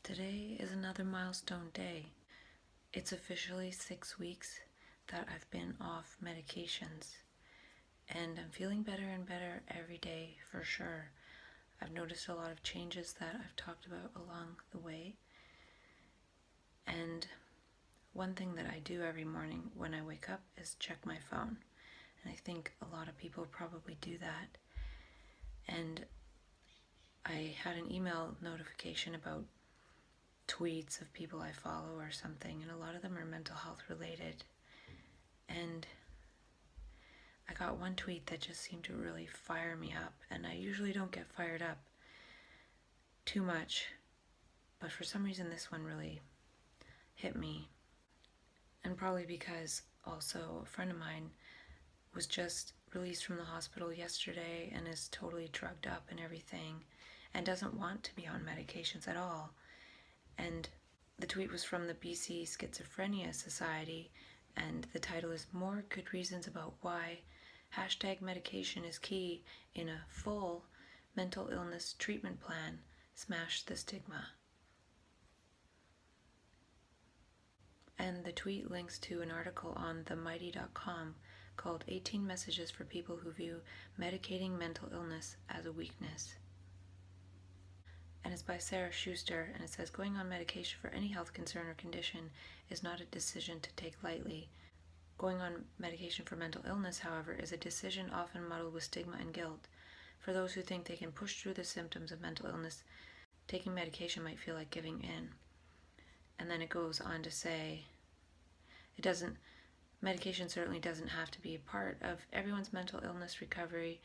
Today is another milestone day. It's officially 6 weeks that I've been off medications, and I'm feeling better and better every day for sure. I've noticed a lot of changes that I've talked about along the way, and one thing that I do every morning when I wake up is check my phone, and I think a lot of people probably do that. And I had an email notification about tweets of people I follow or something, and a lot of them are mental health related. And I got one tweet that just seemed to really fire me up, and I usually don't get fired up too much, but for some reason this one really hit me. And probably because also a friend of mine was just released from the hospital yesterday and is totally drugged up and everything and doesn't want to be on medications at all. And the tweet was from the BC Schizophrenia Society, and the title is "More Good Reasons About Why #Medication is Key in a Full Mental Illness Treatment Plan. Smash the Stigma." And the tweet links to an article on themighty.com called 18 Messages for People Who View Medicating Mental Illness as a Weakness. And it's by Sarah Schuster, and it says, "Going on medication for any health concern or condition is not a decision to take lightly. Going on medication for mental illness, however, is a decision often muddled with stigma and guilt. For those who think they can push through the symptoms of mental illness, taking medication might feel like giving in." And then it goes on to say, medication certainly doesn't have to be a part of everyone's mental illness recovery,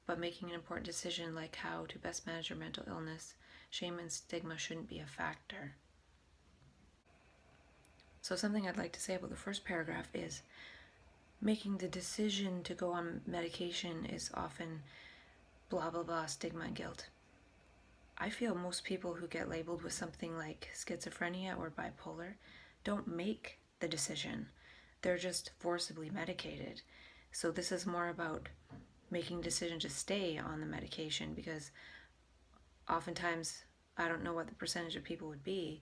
but making an important decision like how to best manage your mental illness, shame and stigma shouldn't be a factor. So something I'd like to say about the first paragraph is making the decision to go on medication is often blah blah blah, stigma and guilt. I feel most people who get labeled with something like schizophrenia or bipolar don't make the decision. They're just forcibly medicated. So this is more about making a decision to stay on the medication, because oftentimes, I don't know what the percentage of people would be,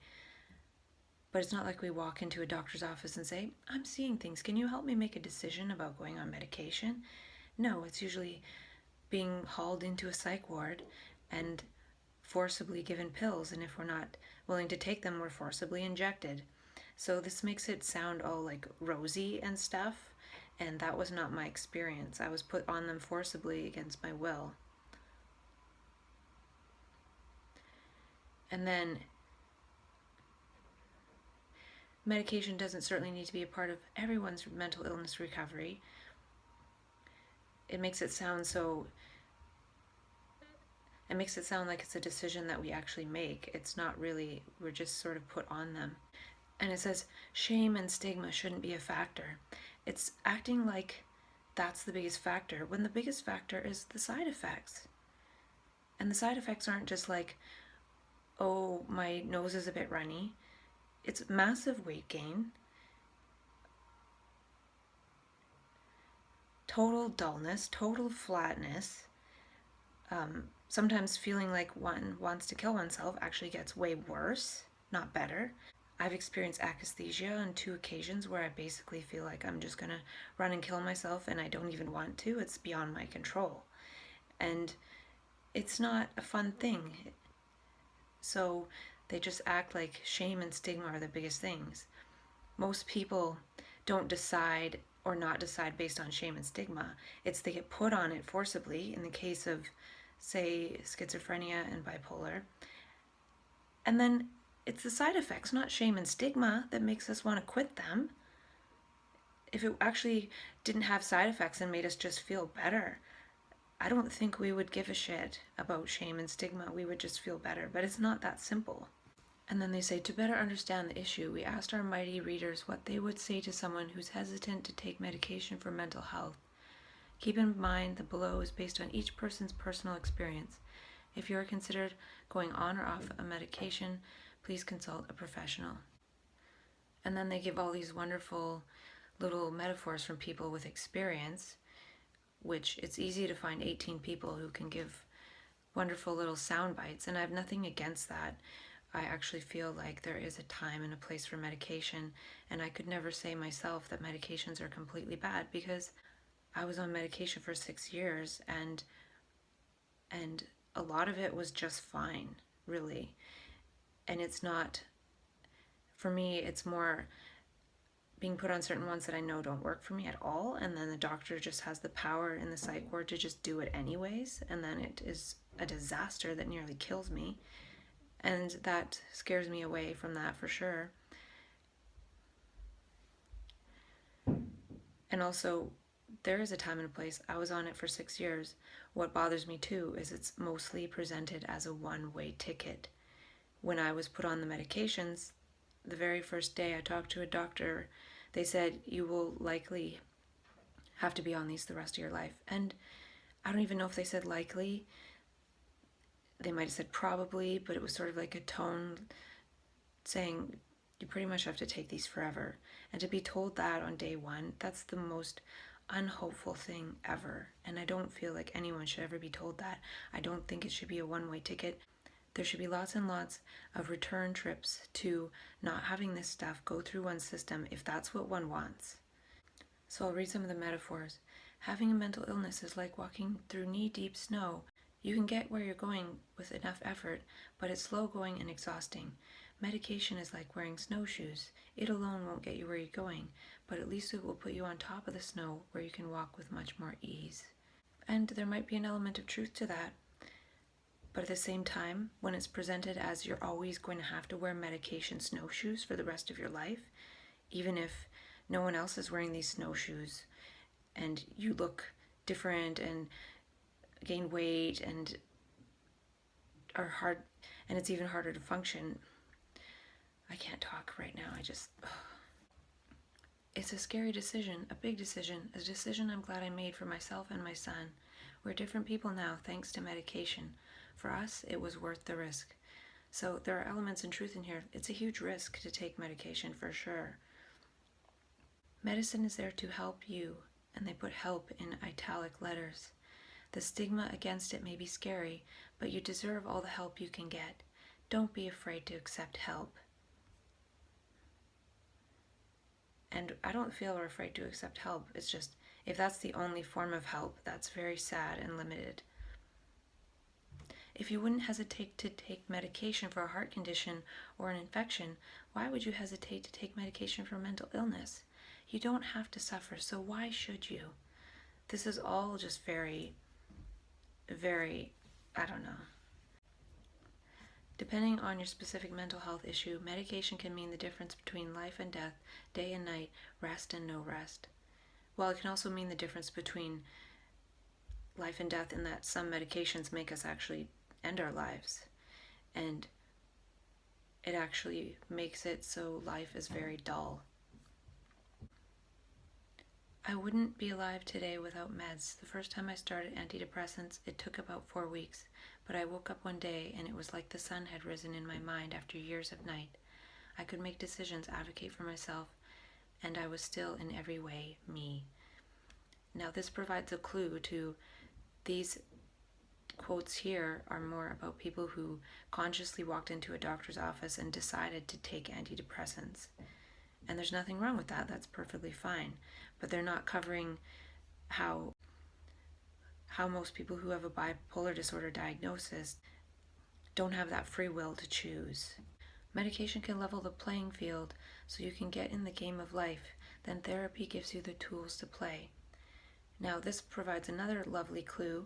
but it's not like we walk into a doctor's office and say, "I'm seeing things, can you help me make a decision about going on medication?" No, it's usually being hauled into a psych ward and forcibly given pills, and if we're not willing to take them, we're forcibly injected. So this makes it sound all like rosy and stuff, and that was not my experience. I was put on them forcibly against my will. And then medication doesn't certainly need to be a part of everyone's mental illness recovery. It makes it sound like it's a decision that we actually make. It's not really, we're just sort of put on them. And it says shame and stigma shouldn't be a factor. It's acting like that's the biggest factor, when the biggest factor is the side effects. And the side effects aren't just like, oh, my nose is a bit runny. It's massive weight gain, total dullness, total flatness. Sometimes feeling like one wants to kill oneself actually gets way worse, not better. I've experienced akathisia on 2 occasions where I basically feel like I'm just gonna run and kill myself, and I don't even want to. It's beyond my control. And it's not a fun thing. So they just act like shame and stigma are the biggest things. Most people don't decide or not decide based on shame and stigma. It's they get put on it forcibly in the case of, say, schizophrenia and bipolar. And then it's the side effects, not shame and stigma, that makes us want to quit them. If it actually didn't have side effects and made us just feel better, I don't think we would give a shit about shame and stigma. We would just feel better, but it's not that simple. And then they say, to better understand the issue, we asked our mighty readers what they would say to someone who's hesitant to take medication for mental health. Keep in mind the below is based on each person's personal experience. If you are considered going on or off a medication, please consult a professional. And then they give all these wonderful little metaphors from people with experience, which it's easy to find 18 people who can give wonderful little sound bites, and I have nothing against that. I actually feel like there is a time and a place for medication, and I could never say myself that medications are completely bad, because I was on medication for 6 years, and a lot of it was just fine, really. And it's not, for me, it's more being put on certain ones that I know don't work for me at all, and then the doctor just has the power in the psych ward to just do it anyways, and then it is a disaster that nearly kills me. And that scares me away from that for sure. And also, there is a time and a place. I was on it for 6 years. What bothers me too is it's mostly presented as a one-way ticket. When I was put on the medications, the very first day I talked to a doctor, they said, you will likely have to be on these the rest of your life. And I don't even know if they said likely. They might have said probably, but it was sort of like a tone saying, you pretty much have to take these forever. And to be told that on day one, that's the most unhopeful thing ever. And I don't feel like anyone should ever be told that. I don't think it should be a one-way ticket. There should be lots and lots of return trips to not having this stuff go through one's system if that's what one wants. So I'll read some of the metaphors. Having a mental illness is like walking through knee-deep snow. You can get where you're going with enough effort, but it's slow going and exhausting. Medication is like wearing snowshoes. It alone won't get you where you're going, but at least it will put you on top of the snow where you can walk with much more ease. And there might be an element of truth to that. But at the same time, when it's presented as you're always going to have to wear medication snowshoes for the rest of your life, even if no one else is wearing these snowshoes and you look different and gain weight and are hard, and it's even harder to function. I can't talk right now. It's a scary decision, a big decision, a decision I'm glad I made for myself and my son. We're different people now thanks to medication. For us, it was worth the risk. So there are elements and truth in here. It's a huge risk to take medication for sure. Medicine is there to help you, and they put help in italic letters. The stigma against it may be scary, but you deserve all the help you can get. Don't be afraid to accept help. And I don't feel we're afraid to accept help. It's just, if that's the only form of help, that's very sad and limited. If you wouldn't hesitate to take medication for a heart condition or an infection, why would you hesitate to take medication for mental illness? You don't have to suffer, so why should you? This is all just very, I don't know. Depending on your specific mental health issue, medication can mean the difference between life and death, day and night, rest and no rest. While it can also mean the difference between life and death in that some medications make us actually end our lives. And it actually makes it so life is very dull. I wouldn't be alive today without meds. The first time I started antidepressants, it took about 4 weeks, but I woke up one day and it was like the sun had risen in my mind after years of night. I could make decisions, advocate for myself, and I was still in every way me. Now this provides a clue to these quotes here are more about people who consciously walked into a doctor's office and decided to take antidepressants. And there's nothing wrong with that. That's perfectly fine. But they're not covering how most people who have a bipolar disorder diagnosis don't have that free will to choose. Medication can level the playing field so you can get in the game of life. Then therapy gives you the tools to play. Now this provides another lovely clue.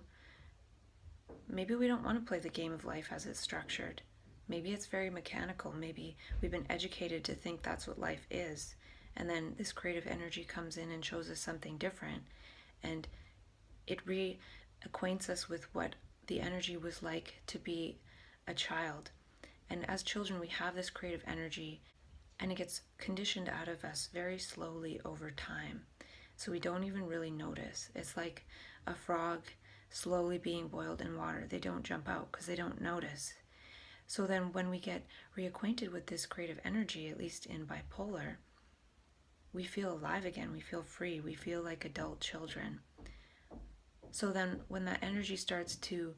Maybe we don't want to play the game of life as it's structured. Maybe it's very mechanical. Maybe we've been educated to think that's what life is. And then this creative energy comes in and shows us something different. And it reacquaints us with what the energy was like to be a child. And as children, we have this creative energy, and it gets conditioned out of us very slowly over time. So we don't even really notice. It's like a frog slowly being boiled in water. They don't jump out because they don't notice. So then when we get reacquainted with this creative energy, at least in bipolar, we feel alive again, we feel free, we feel like adult children. So then when that energy starts to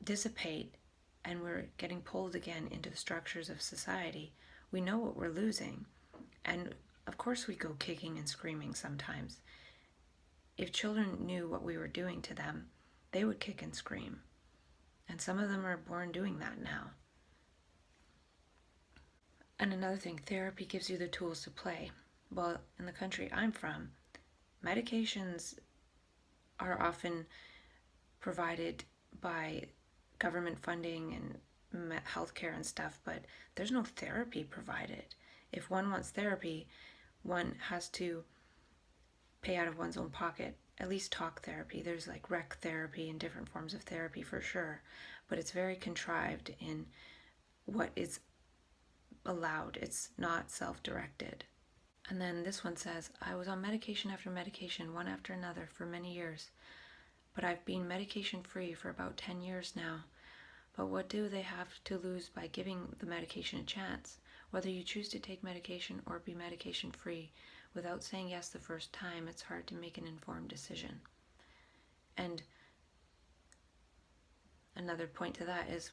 dissipate, and we're getting pulled again into the structures of society, we know what we're losing. And of course we go kicking and screaming sometimes. If children knew what we were doing to them, they would kick and scream. And some of them are born doing that now. And another thing, therapy gives you the tools to play. Well, in the country I'm from, medications are often provided by government funding and healthcare and stuff, but there's no therapy provided. If one wants therapy, one has to pay out of one's own pocket. At least talk therapy. There's like rec therapy and different forms of therapy for sure, but it's very contrived in what is allowed. It's not self-directed. And then this one says, I was on medication after medication, one after another, for many years, but I've been medication free for about 10 years now. But what do they have to lose by giving the medication a chance? Whether you choose to take medication or be medication free, without saying yes the first time, it's hard to make an informed decision. And another point to that is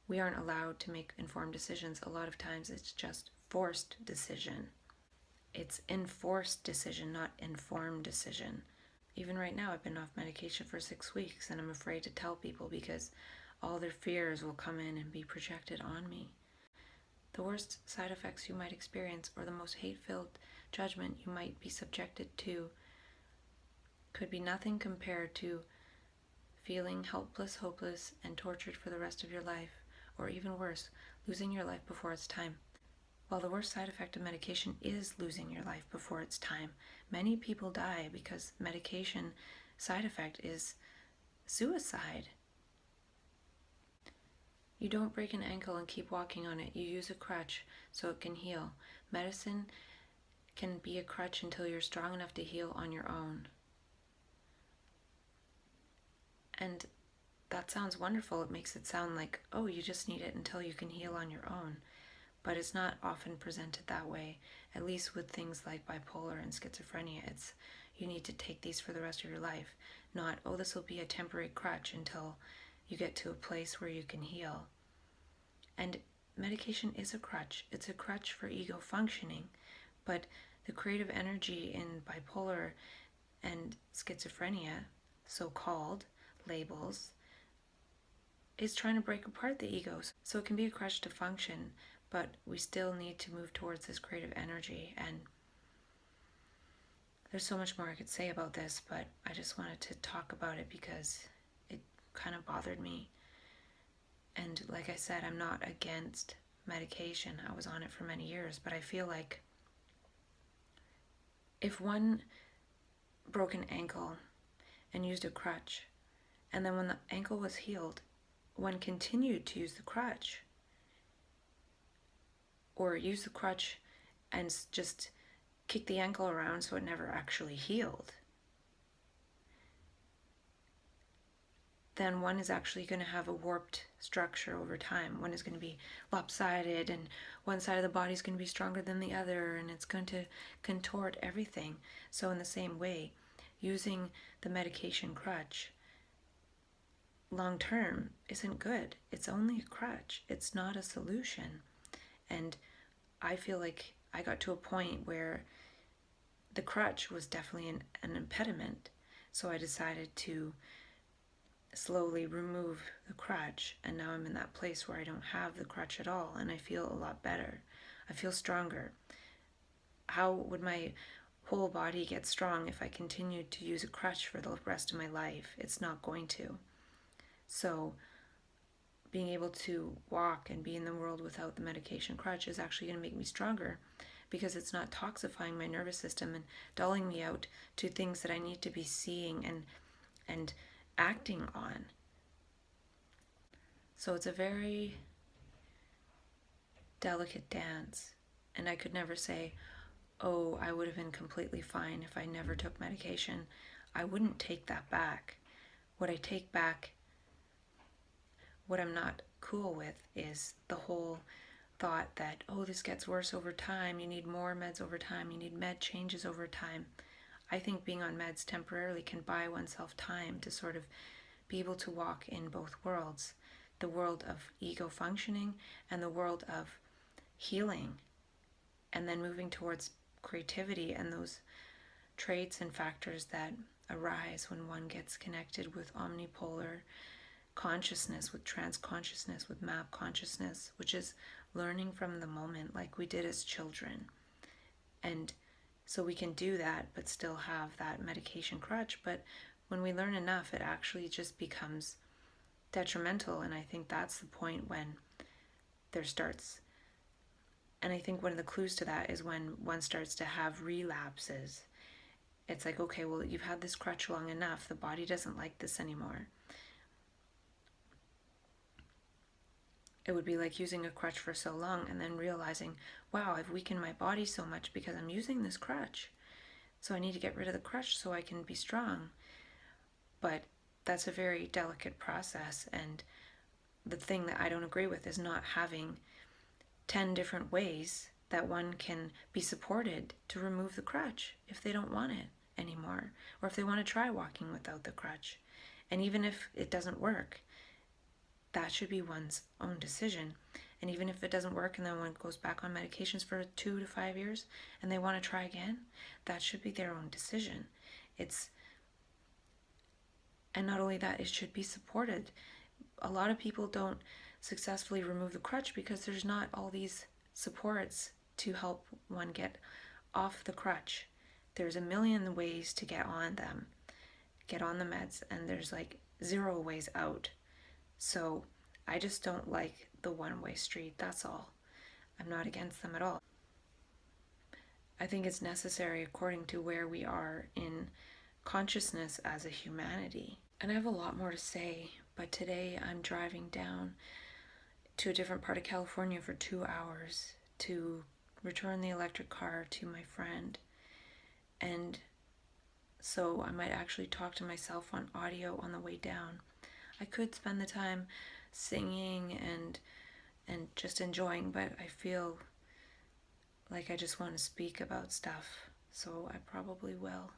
we aren't allowed to make informed decisions. A lot of times it's just forced decision. It's enforced decision, not informed decision. Even right now, I've been off medication for 6 weeks, and I'm afraid to tell people because all their fears will come in and be projected on me. The worst side effects you might experience, or the most hate-filled judgment you might be subjected to, could be nothing compared to feeling helpless, hopeless, and tortured for the rest of your life, or even worse, losing your life before it's time. While the worst side effect of medication is losing your life before it's time, many people die because medication side effect is suicide. You don't break an ankle and keep walking on it. You use a crutch so it can heal. Medicine can be a crutch until you're strong enough to heal on your own. And that sounds wonderful. It makes it sound like, oh, you just need it until you can heal on your own. But it's not often presented that way, at least with things like bipolar and schizophrenia. It's you need to take these for the rest of your life, not, oh, this will be a temporary crutch until you get to a place where you can heal. And medication is a crutch. It's a crutch for ego functioning, but the creative energy in bipolar and schizophrenia, so-called labels, is trying to break apart the egos. So it can be a crutch to function, but we still need to move towards this creative energy. And there's so much more I could say about this, but I just wanted to talk about it because it kind of bothered me. And like I said, I'm not against medication. I was on it for many years, but I feel like if one broke an ankle and used a crutch, and then when the ankle was healed, one continued to use the crutch, or use the crutch and just kick the ankle around so it never actually healed, then one is actually going to have a warped structure over time. One is going to be lopsided, and one side of the body is going to be stronger than the other, and it's going to contort everything. So in the same way, using the medication crutch long term isn't good. It's only a crutch. It's not a solution. And I feel like I got to a point where the crutch was definitely an impediment. So I decided to slowly remove the crutch, and now I'm in that place where I don't have the crutch at all, and I feel a lot better. I feel stronger. How would my whole body get strong if I continued to use a crutch for the rest of my life? It's not going to. So being able to walk and be in the world without the medication crutch is actually going to make me stronger, because it's not toxifying my nervous system and dulling me out to things that I need to be seeing and acting on. So it's a very delicate dance, and I could never say, oh, I would have been completely fine if I never took medication. I wouldn't take that back. What I take back, what I'm not cool with, is the whole thought that, oh, this gets worse over time, you need more meds over time, you need med changes over time. I think being on meds temporarily can buy oneself time to sort of be able to walk in both worlds, the world of ego functioning and the world of healing, and then moving towards creativity and those traits and factors that arise when one gets connected with omnipolar consciousness, with trance consciousness, with map consciousness, which is learning from the moment like we did as children. And so we can do that but still have that medication crutch. But when we learn enough, it actually just becomes detrimental. And I think that's the point when there starts, and I think one of the clues to that is when one starts to have relapses. It's like, okay, well, you've had this crutch long enough. The body doesn't like this anymore. It would be like using a crutch for so long and then realizing, wow, I've weakened my body so much because I'm using this crutch. So I need to get rid of the crutch so I can be strong. But that's a very delicate process. And the thing that I don't agree with is not having 10 different ways that one can be supported to remove the crutch if they don't want it anymore, or if they want to try walking without the crutch. And even if it doesn't work, that should be one's own decision. And even if it doesn't work and then one goes back on medications for 2 to 5 years and they want to try again, that should be their own decision. And not only that, it should be supported. A lot of people don't successfully remove the crutch because there's not all these supports to help one get off the crutch. There's a million ways to get on the meds, and there's like 0 ways out. So I just don't like the one-way street, that's all. I'm not against them at all. I think it's necessary according to where we are in consciousness as a humanity. And I have a lot more to say, but today I'm driving down to a different part of California for 2 hours to return the electric car to my friend. And so I might actually talk to myself on audio on the way down. I could spend the time singing and just enjoying, but I feel like I just want to speak about stuff, so I probably will.